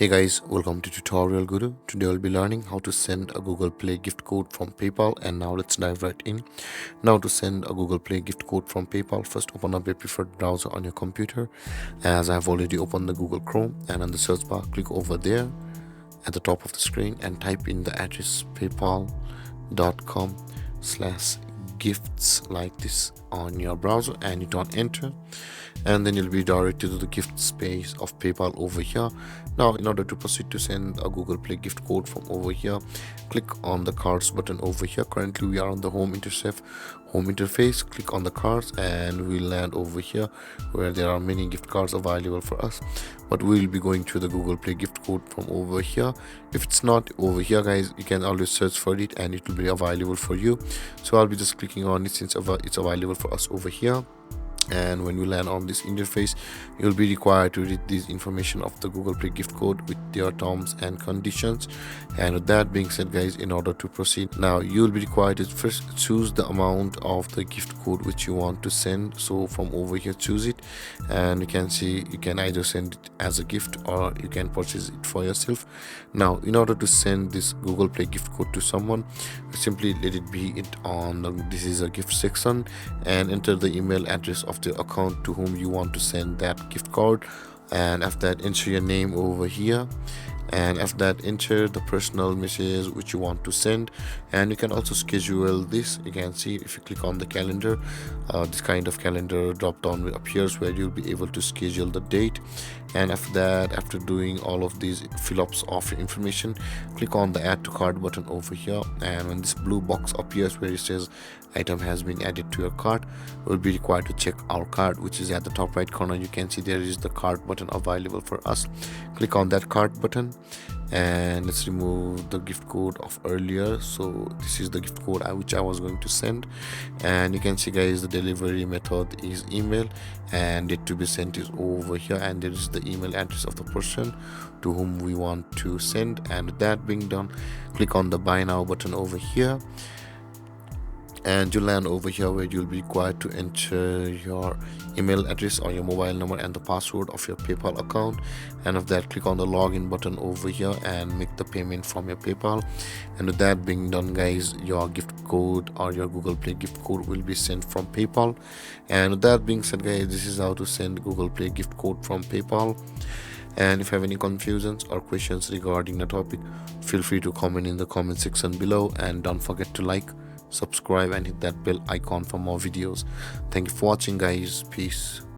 Hey guys, welcome to Tutorial Guru. Today we'll be learning how to send a Google Play gift code from PayPal, and now let's dive right in. Now to send a Google Play gift code from PayPal, first open up your preferred browser on your computer. As I've already opened the Google Chrome, and on the search bar click over there at the top of the screen and type in the address paypal.com/gifts like this on your browser, and you don't enter, and then you'll be directed to the gift space of PayPal over here. Now in order to proceed to send a Google Play gift code from over here, click on the cards button over here. Currently we are on the home interface. Click on the cards and we'll land over here where there are many gift cards available for us, but we'll be going to the Google Play gift code from over here. If it's not over here guys, you can always search for it and it will be available for you. So I'll be just clicking on it since it's available for us over here. And when you land on this interface, you'll be required to read this information of the Google Play gift code with their terms and conditions. And with that being said guys, in order to proceed, now you'll be required to first choose the amount of the gift code which you want to send. So from over here, choose it, and you can see you can either send it as a gift or you can purchase it for yourself. Now in order to send this Google Play gift code to someone, simply let it be it on this is a gift section, and enter the email address of the account to whom you want to send that gift card. And after that, enter your name over here, and after that enter the personal message which you want to send. And you can also schedule this. You can see if you click on the calendar, this kind of calendar drop down appears where you'll be able to schedule the date. And after that, after doing all of these fill-ups of your information, click on the add to cart button over here, and when this blue box appears where it says item has been added to your cart, we'll be required to check our cart, which is at the top right corner. You can see there is the cart button available for us. Click on that cart button, and let's remove the gift code of earlier. So this is the gift code which I was going to send, and you can see guys the delivery method is email, and it to be sent is over here, and there is the email address of the person to whom we want to send. And with that being done, click on the buy now button over here, and you land over here where you'll be required to enter your email address or your mobile number and the password of your PayPal account. And of that, click on the login button over here and make the payment from your PayPal. And with that being done guys, your gift code or your Google Play gift code will be sent from PayPal. And with that being said guys, this is how to send Google Play gift code from PayPal. And if you have any confusions or questions regarding the topic, feel free to comment in the comment section below, and don't forget to like, subscribe and hit that bell icon for more videos. Thank you for watching guys. Peace.